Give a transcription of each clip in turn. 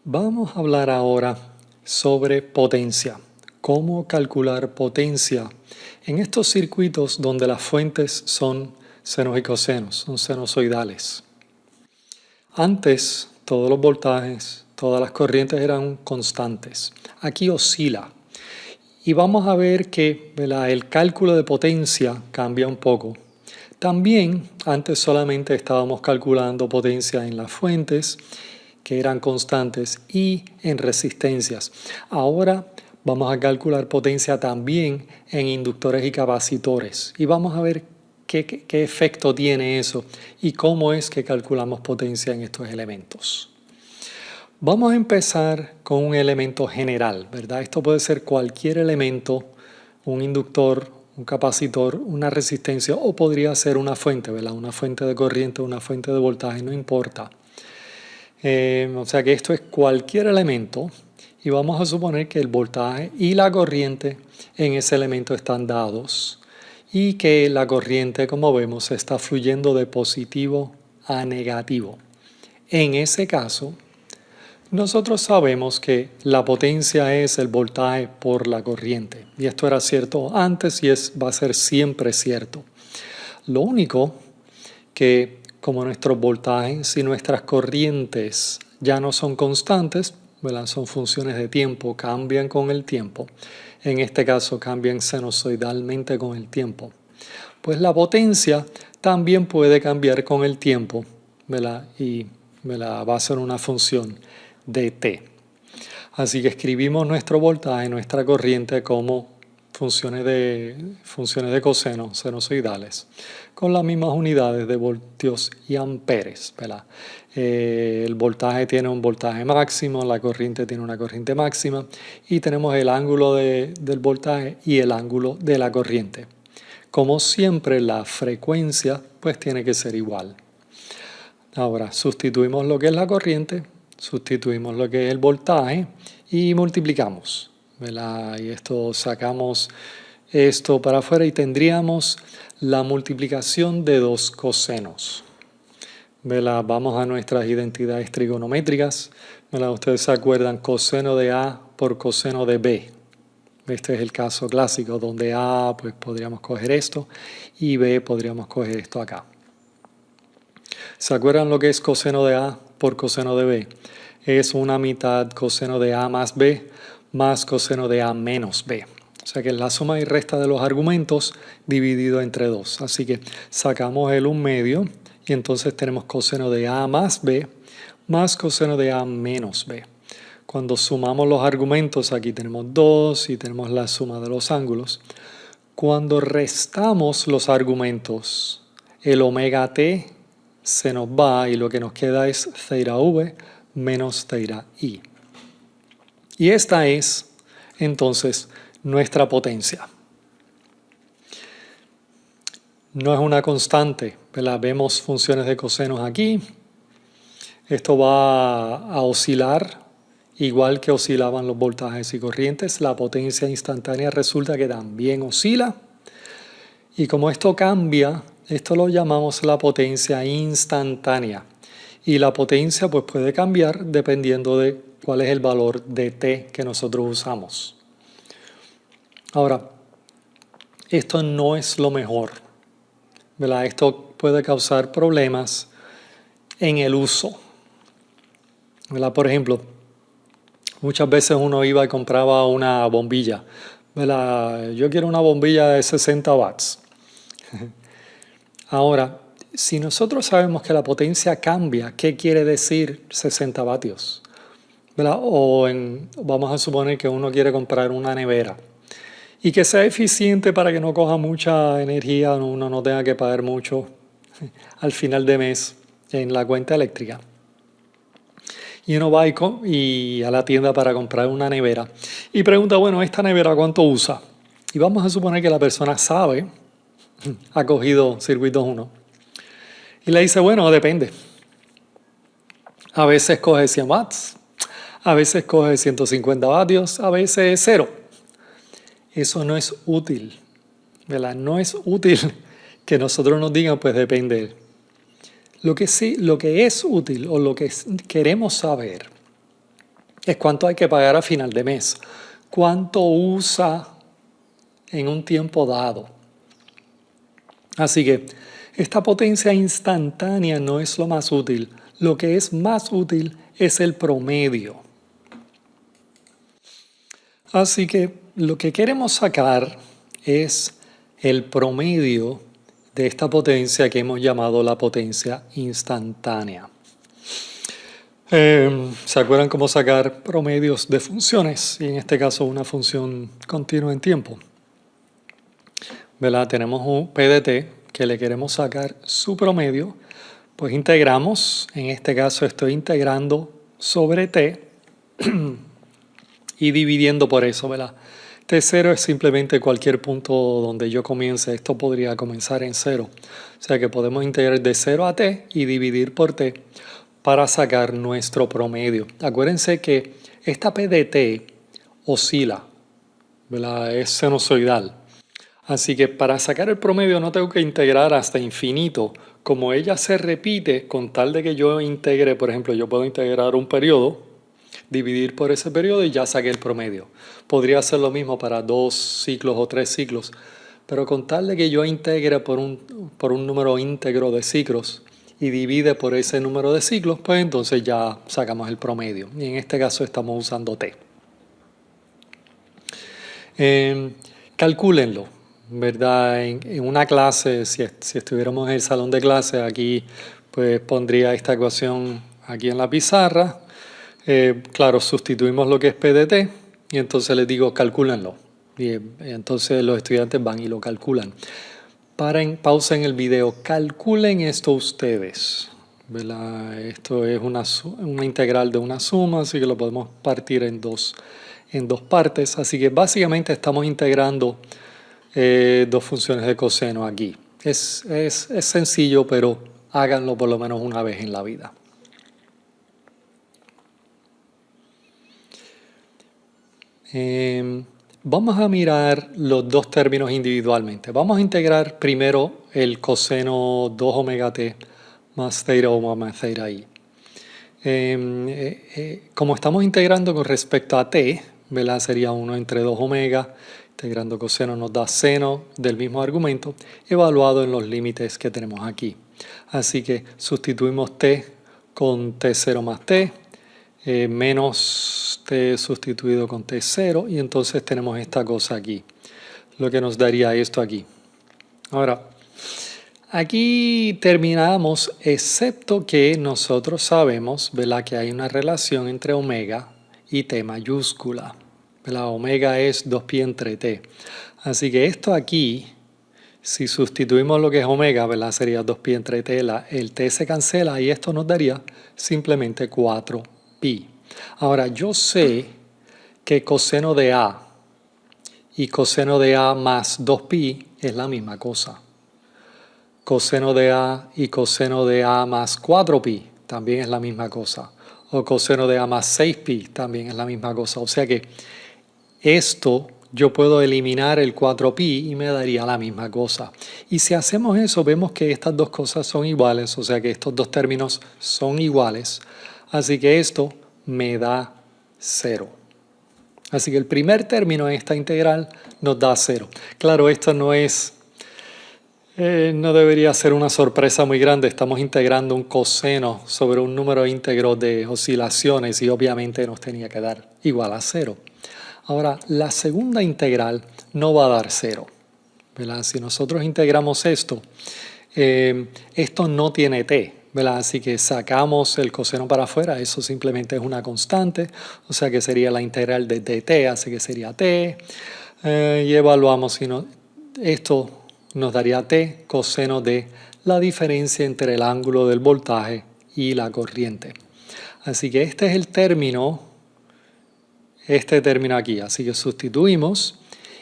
Vamos a hablar ahora sobre potencia. Cómo calcular potencia en estos circuitos donde las fuentes son senos y cosenos, son sinusoidales. Antes, todos los voltajes, todas las corrientes eran constantes. Aquí oscila. Y vamos a ver que el cálculo de potencia cambia un poco. También, antes solamente estábamos calculando potencia en las fuentes, que eran constantes, y en resistencias. Ahora vamos a calcular potencia también en inductores y capacitores. Y vamos a ver qué efecto tiene eso y cómo es que calculamos potencia en estos elementos. Vamos a empezar con un elemento general, ¿verdad? Esto puede ser cualquier elemento, un inductor, un capacitor, una resistencia, o podría ser una fuente, ¿verdad? Una fuente de corriente, una fuente de voltaje, no importa. O sea que esto es cualquier elemento y vamos a suponer que el voltaje y la corriente en ese elemento están dados y que la corriente, como vemos, está fluyendo de positivo a negativo. En ese caso, nosotros sabemos que la potencia es el voltaje por la corriente. Y esto era cierto antes y va a ser siempre cierto. Lo único que como nuestros voltajes y nuestras corrientes ya no son constantes, ¿verdad? Son funciones de tiempo, cambian con el tiempo. En este caso cambian sinusoidalmente con el tiempo. Pues la potencia también puede cambiar con el tiempo, ¿verdad? Y va a ser una función de t. Así que escribimos nuestro voltaje, nuestra corriente como funciones de coseno, sinusoidales, con las mismas unidades de voltios y amperes, ¿verdad? El voltaje tiene un voltaje máximo, la corriente tiene una corriente máxima y tenemos el ángulo del voltaje y el ángulo de la corriente. Como siempre, la frecuencia pues tiene que ser igual. Ahora, sustituimos lo que es la corriente, sustituimos lo que es el voltaje y multiplicamos, ¿verdad? Y sacamos esto para afuera y tendríamos la multiplicación de dos cosenos, ¿verdad? Vamos a nuestras identidades trigonométricas, ¿verdad? Ustedes se acuerdan, coseno de A por coseno de B. Este es el caso clásico donde A pues podríamos coger esto y B podríamos coger esto acá. ¿Se acuerdan lo que es coseno de A por coseno de B? Es una mitad coseno de A más B más coseno de A menos B. O sea que es la suma y resta de los argumentos dividido entre 2. Así que sacamos el 1/2 y entonces tenemos coseno de A más B más coseno de A menos B. Cuando sumamos los argumentos, aquí tenemos 2 y tenemos la suma de los ángulos. Cuando restamos los argumentos, el omega t se nos va y lo que nos queda es θ v menos θ i. Y esta es entonces nuestra potencia. No es una constante, ¿verdad? Vemos funciones de cosenos aquí. Esto va a oscilar igual que oscilaban los voltajes y corrientes. La potencia instantánea resulta que también oscila. Y como esto cambia, esto lo llamamos la potencia instantánea. Y la potencia pues puede cambiar dependiendo de cuál es el valor de t que nosotros usamos. Ahora, esto no es lo mejor, ¿verdad? Esto puede causar problemas en el uso, ¿verdad? Por ejemplo, muchas veces uno iba y compraba una bombilla, ¿verdad? Yo quiero una bombilla de 60 watts. Ahora, si nosotros sabemos que la potencia cambia, ¿qué quiere decir 60 vatios? ¿Verdad? Vamos a suponer que uno quiere comprar una nevera y que sea eficiente para que no coja mucha energía, uno no tenga que pagar mucho al final de mes en la cuenta eléctrica. Y uno va a la tienda para comprar una nevera y pregunta, bueno, ¿esta nevera cuánto usa? Y vamos a suponer que la persona sabe, ha cogido circuitos 1, y le dice, bueno, depende. A veces coge 100 watts, a veces coge 150 vatios, a veces 0. Eso no es útil, ¿verdad? No es útil que nosotros nos digan, pues depende. Lo que es útil o lo que queremos saber es cuánto hay que pagar a final de mes. Cuánto usa en un tiempo dado. Así que esta potencia instantánea no es lo más útil. Lo que es más útil es el promedio. Así que lo que queremos sacar es el promedio de esta potencia que hemos llamado la potencia instantánea. ¿Se acuerdan cómo sacar promedios de funciones? Y en este caso una función continua en tiempo. ¿Verdad? Tenemos un PDT que le queremos sacar su promedio. Pues integramos, en este caso estoy integrando sobre t y dividiendo por eso, ¿verdad? T0 es simplemente cualquier punto donde yo comience. Esto podría comenzar en 0. O sea que podemos integrar de 0 a t y dividir por t para sacar nuestro promedio. Acuérdense que esta P de t oscila, ¿verdad? Es sinusoidal. Así que para sacar el promedio no tengo que integrar hasta infinito. Como ella se repite, con tal de que yo integre, por ejemplo, yo puedo integrar un periodo, dividir por ese periodo y ya saqué el promedio. Podría hacer lo mismo para 2 ciclos o 3 ciclos, pero con tal de que yo integre por un número íntegro de ciclos y divide por ese número de ciclos, pues entonces ya sacamos el promedio. Y en este caso estamos usando t. Calcúlenlo, ¿verdad? En una clase, si estuviéramos en el salón de clase, aquí pues pondría esta ecuación aquí en la pizarra. Claro, sustituimos lo que es P de t y entonces les digo calcúlenlo. Y entonces los estudiantes van y lo calculan. Pausa en el video, calculen esto ustedes, ¿verdad? Esto es una integral de una suma, así que lo podemos partir en dos partes. Así que básicamente estamos integrando dos funciones de coseno aquí. Es sencillo, pero háganlo por lo menos una vez en la vida. Vamos a mirar los dos términos individualmente. Vamos a integrar primero el coseno 2 omega t más theta o más theta i. Como estamos integrando con respecto a t, ¿verdad? Sería 1 entre 2 omega. Integrando coseno nos da seno del mismo argumento, evaluado en los límites que tenemos aquí. Así que sustituimos t con t0 más t, menos t sustituido con t0, y entonces tenemos esta cosa aquí, lo que nos daría esto aquí. Ahora, aquí terminamos, excepto que nosotros sabemos, ¿verdad?, que hay una relación entre omega y t mayúscula. ¿Verdad? Omega es 2pi entre t. Así que esto aquí, si sustituimos lo que es omega, ¿verdad?, sería 2pi entre t. El t se cancela y esto nos daría simplemente 4pi. Ahora, yo sé que coseno de a y coseno de a más 2pi es la misma cosa. Coseno de a y coseno de a más 4pi también es la misma cosa. O coseno de a más 6pi también es la misma cosa. O sea que esto yo puedo eliminar el 4pi y me daría la misma cosa. Y si hacemos eso, vemos que estas dos cosas son iguales, o sea que estos dos términos son iguales. Así que esto me da 0. Así que el primer término en esta integral nos da 0. Claro, esto no debería ser una sorpresa muy grande. Estamos integrando un coseno sobre un número íntegro de oscilaciones y obviamente nos tenía que dar igual a 0. Ahora, la segunda integral no va a dar 0, ¿verdad? Si nosotros integramos esto, esto no tiene t, ¿verdad? Así que sacamos el coseno para afuera, eso simplemente es una constante, o sea que sería la integral de dt, así que sería t, y evaluamos si esto nos daría t coseno de la diferencia entre el ángulo del voltaje y la corriente. Así que este es el término. Este término aquí, así que sustituimos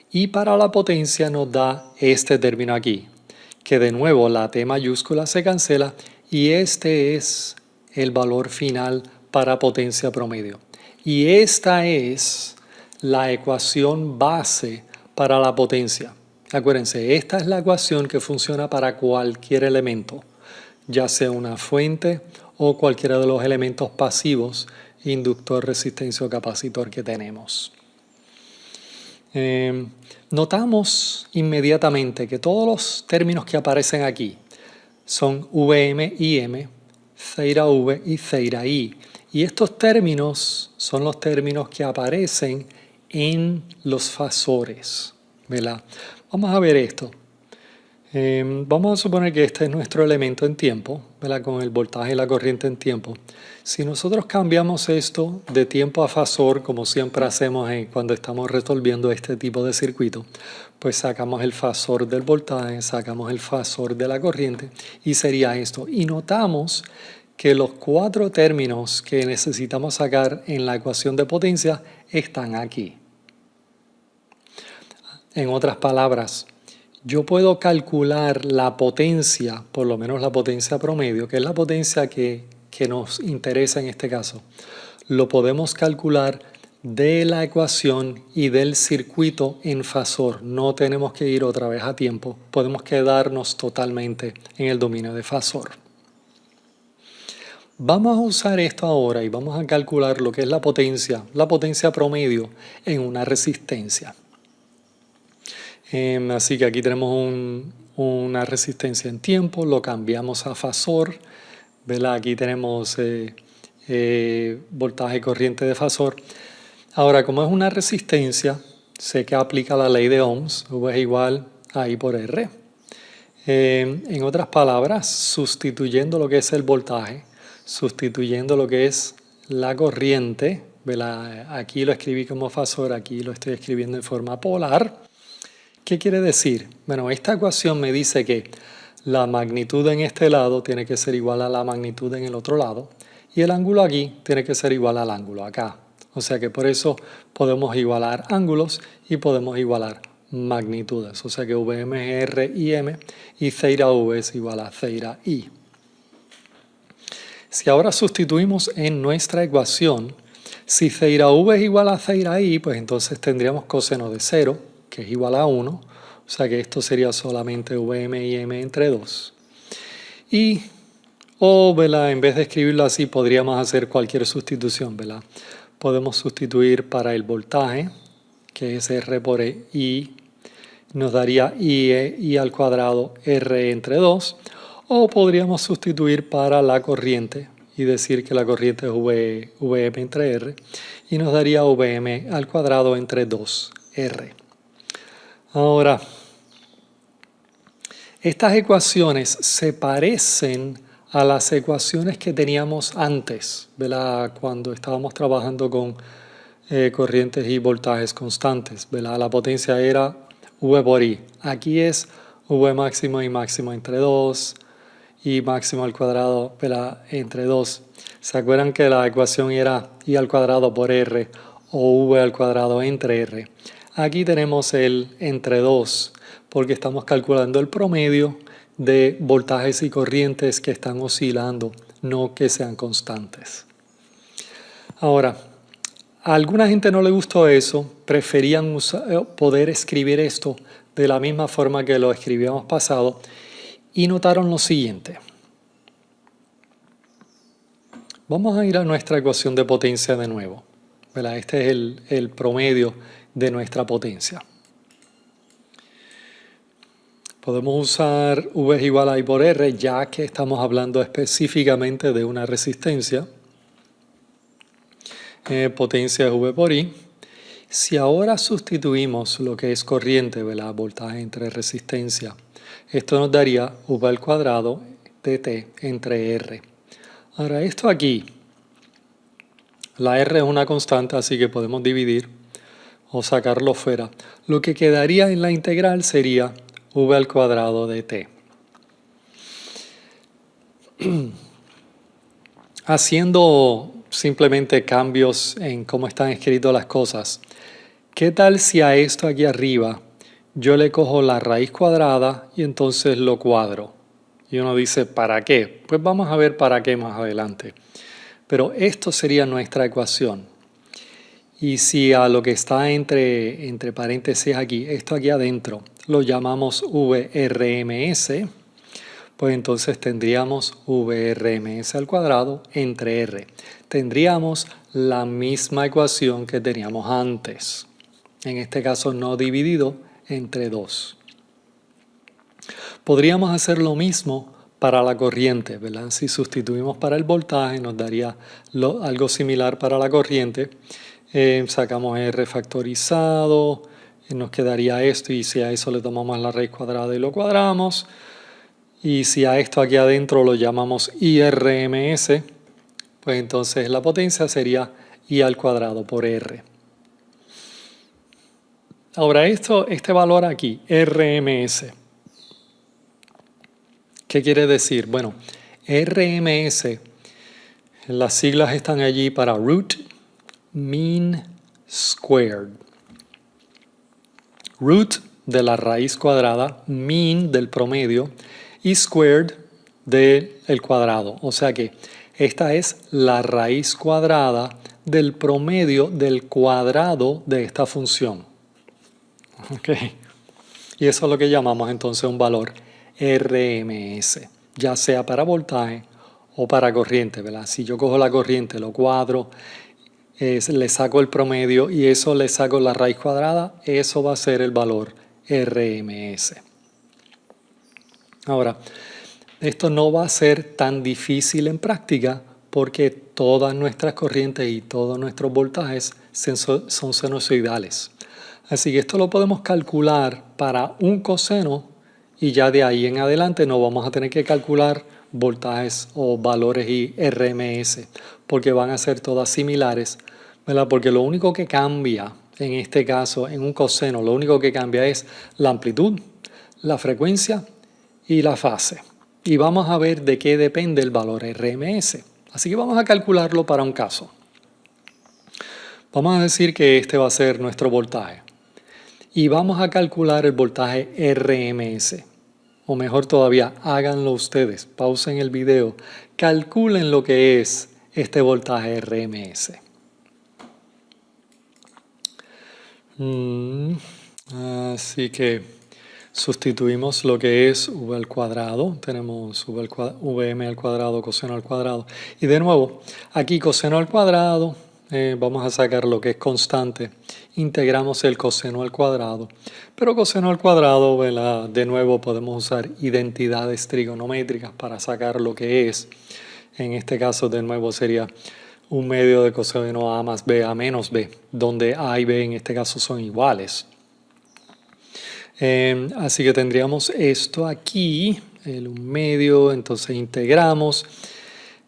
y para la potencia nos da este término aquí, que de nuevo la t mayúscula se cancela y este es el valor final para potencia promedio. Y esta es la ecuación base para la potencia. Acuérdense, esta es la ecuación que funciona para cualquier elemento, ya sea una fuente o cualquiera de los elementos pasivos inductor, resistencia o capacitor que tenemos. Notamos inmediatamente que todos los términos que aparecen aquí son Vm, Im, Ceira V y Ceira I. Y estos términos son los términos que aparecen en los fasores, ¿verdad? Vamos a ver esto. Vamos a suponer que este es nuestro elemento en tiempo, ¿verdad? Con el voltaje y la corriente en tiempo. Si nosotros cambiamos esto de tiempo a fasor, como siempre hacemos cuando estamos resolviendo este tipo de circuito, pues sacamos el fasor del voltaje, sacamos el fasor de la corriente y sería esto. Y notamos que los 4 términos que necesitamos sacar en la ecuación de potencia están aquí. En otras palabras, yo puedo calcular la potencia, por lo menos la potencia promedio, que es la potencia que nos interesa en este caso. Lo podemos calcular de la ecuación y del circuito en fasor. No tenemos que ir otra vez a tiempo, podemos quedarnos totalmente en el dominio de fasor. Vamos a usar esto ahora y vamos a calcular lo que es la potencia promedio en una resistencia. Así que aquí tenemos una resistencia en tiempo, lo cambiamos a fasor, ¿verdad? Aquí tenemos voltaje y corriente de fasor. Ahora, como es una resistencia, sé que aplica la ley de Ohms, V es igual a I por R. En otras palabras, sustituyendo lo que es el voltaje, sustituyendo lo que es la corriente, ¿verdad? Aquí lo escribí como fasor, aquí lo estoy escribiendo en forma polar. ¿Qué quiere decir? Bueno, esta ecuación me dice que la magnitud en este lado tiene que ser igual a la magnitud en el otro lado y el ángulo aquí tiene que ser igual al ángulo acá. O sea que por eso podemos igualar ángulos y podemos igualar magnitudes. O sea que Vm es R y M y Ceira V es igual a Ceira I. Si ahora sustituimos en nuestra ecuación, si Ceira V es igual a Ceira I, pues entonces tendríamos coseno de 0, que es igual a 1, o sea que esto sería solamente Vm y M entre 2. Y, ¿verdad? En vez de escribirlo así, podríamos hacer cualquier sustitución, ¿verdad? Podemos sustituir para el voltaje, que es R por I, nos daría I al cuadrado R entre 2, o podríamos sustituir para la corriente y decir que la corriente es Vm entre R, y nos daría Vm al cuadrado entre 2R. Ahora, estas ecuaciones se parecen a las ecuaciones que teníamos antes, ¿verdad? Cuando estábamos trabajando con corrientes y voltajes constantes, ¿verdad? La potencia era V por I. Aquí es V máximo y máximo entre 2 y máximo al cuadrado, ¿verdad? Entre 2. ¿Se acuerdan que la ecuación era I al cuadrado por R o V al cuadrado entre R? Aquí tenemos el entre 2 porque estamos calculando el promedio de voltajes y corrientes que están oscilando, no que sean constantes. Ahora, a alguna gente no le gustó eso, preferían poder escribir esto de la misma forma que lo escribíamos pasado y notaron lo siguiente. Vamos a ir a nuestra ecuación de potencia de nuevo, ¿verdad? Este es el promedio de nuestra potencia. Podemos usar V es igual a I por R, ya que estamos hablando específicamente de una resistencia. Potencia es V por I. Si ahora sustituimos lo que es corriente, ¿verdad? Voltaje entre resistencia, esto nos daría V al cuadrado de T entre R. Ahora, esto aquí, la R es una constante, así que podemos dividir o sacarlo fuera. Lo que quedaría en la integral sería V al cuadrado de T. Haciendo simplemente cambios en cómo están escritas las cosas, ¿qué tal si a esto aquí arriba yo le cojo la raíz cuadrada y entonces lo cuadro? Y uno dice, ¿para qué? Pues vamos a ver para qué más adelante. Pero esto sería nuestra ecuación. Y si a lo que está entre paréntesis aquí, esto aquí adentro, lo llamamos VRMS, pues entonces tendríamos VRMS al cuadrado entre R. Tendríamos la misma ecuación que teníamos antes. En este caso no dividido entre 2. Podríamos hacer lo mismo para la corriente, ¿verdad? Si sustituimos para el voltaje nos daría algo similar para la corriente. Sacamos R factorizado, nos quedaría esto y si a eso le tomamos la raíz cuadrada y lo cuadramos. Y si a esto aquí adentro lo llamamos IRMS, pues entonces la potencia sería I al cuadrado por R. Ahora este valor aquí, RMS, ¿qué quiere decir? Bueno, RMS, las siglas están allí para Root Mean Squared. Root de la raíz cuadrada, mean del promedio y squared del cuadrado. O sea que esta es la raíz cuadrada del promedio del cuadrado de esta función. Okay. Y eso es lo que llamamos entonces un valor RMS, ya sea para voltaje o para corriente, ¿verdad? Si yo cojo la corriente, lo cuadro, le saco el promedio y eso le saco la raíz cuadrada, eso va a ser el valor RMS. Ahora, esto no va a ser tan difícil en práctica porque todas nuestras corrientes y todos nuestros voltajes son sinusoidales. Así que esto lo podemos calcular para un coseno y ya de ahí en adelante no vamos a tener que calcular voltajes o valores y RMS porque van a ser todas similares, ¿verdad? Porque lo único que cambia en este caso, en un coseno, lo único que cambia es la amplitud, la frecuencia y la fase. Y vamos a ver de qué depende el valor RMS. Así que vamos a calcularlo para un caso. Vamos a decir que este va a ser nuestro voltaje. Y vamos a calcular el voltaje RMS. O mejor todavía, háganlo ustedes. Pausen el video. Calculen lo que es este voltaje RMS. Así que sustituimos lo que es V al cuadrado. Tenemos VM al cuadrado, coseno al cuadrado. Y de nuevo, aquí coseno al cuadrado. Vamos a sacar lo que es constante. Integramos el coseno al cuadrado. Pero coseno al cuadrado, ¿verdad? De nuevo podemos usar identidades trigonométricas para sacar lo que es. En este caso, de nuevo, sería un medio de coseno A más B a menos B, donde A y B en este caso son iguales. Así que tendríamos esto aquí, un medio, entonces integramos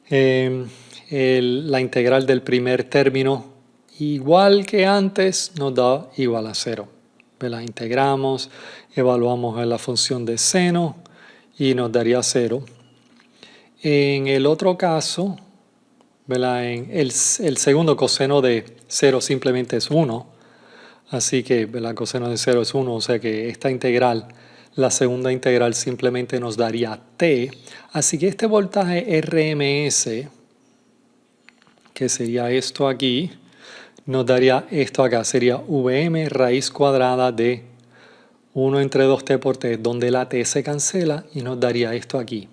la integral del primer término, igual que antes, nos da igual a 0. La integramos, evaluamos la función de seno y nos daría 0. En el otro caso, en el segundo coseno de 0 simplemente es 1. Así que el coseno de 0 es 1, o sea que esta integral, la segunda integral simplemente nos daría t. Así que este voltaje RMS, que sería esto aquí, nos daría esto acá, sería Vm raíz cuadrada de 1 entre 2t por t, donde la t se cancela y nos daría esto aquí.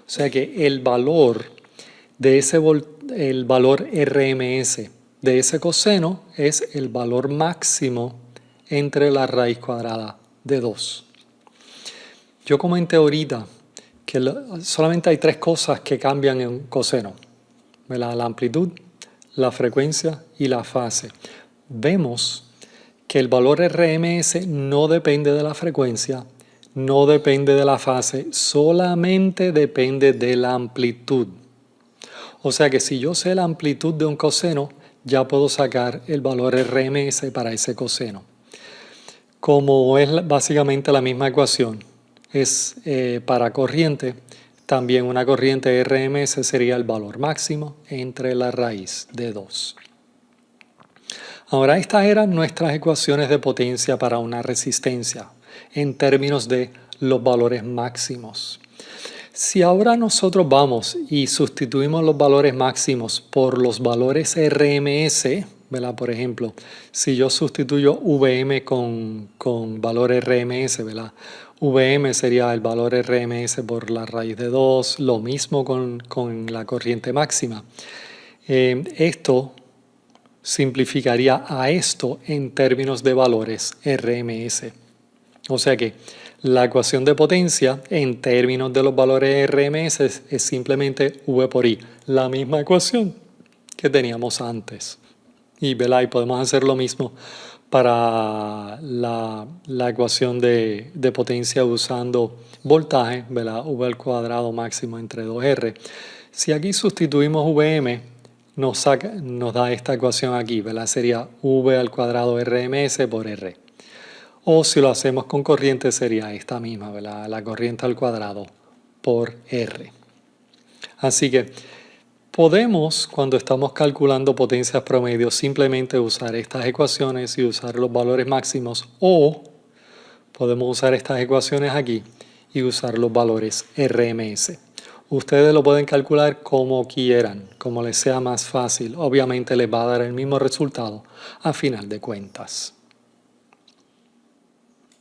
O sea que el valor de el valor RMS de ese coseno es el valor máximo entre la raíz cuadrada de 2. Yo comenté ahorita que solamente hay 3 cosas que cambian en un coseno: la amplitud, la frecuencia y la fase. Vemos que el valor RMS no depende de la frecuencia, no depende de la fase, solamente depende de la amplitud. O sea que si yo sé la amplitud de un coseno, ya puedo sacar el valor RMS para ese coseno. Como es básicamente la misma ecuación, es para corriente, también una corriente RMS sería el valor máximo entre la raíz de 2. Ahora, estas eran nuestras ecuaciones de potencia para una resistencia en términos de los valores máximos. Si ahora nosotros vamos y sustituimos los valores máximos por los valores RMS, ¿verdad? Por ejemplo, si yo sustituyo Vm con valor RMS, ¿verdad? VM sería el valor RMS por la raíz de 2, lo mismo con la corriente máxima. Esto simplificaría a esto en términos de valores RMS. O sea que la ecuación de potencia en términos de los valores RMS es simplemente V por I, la misma ecuación que teníamos antes. Y podemos hacer lo mismo para la ecuación de potencia usando voltaje, V al cuadrado máximo entre 2R. Si aquí sustituimos Vm, nos da esta ecuación aquí, sería V al cuadrado RMS por R. O si lo hacemos con corriente sería esta misma, la corriente al cuadrado por R. Así que podemos, cuando estamos calculando potencias promedio, simplemente usar estas ecuaciones y usar los valores máximos, o podemos usar estas ecuaciones aquí y usar los valores RMS. Ustedes lo pueden calcular como quieran, como les sea más fácil. Obviamente les va a dar el mismo resultado a final de cuentas.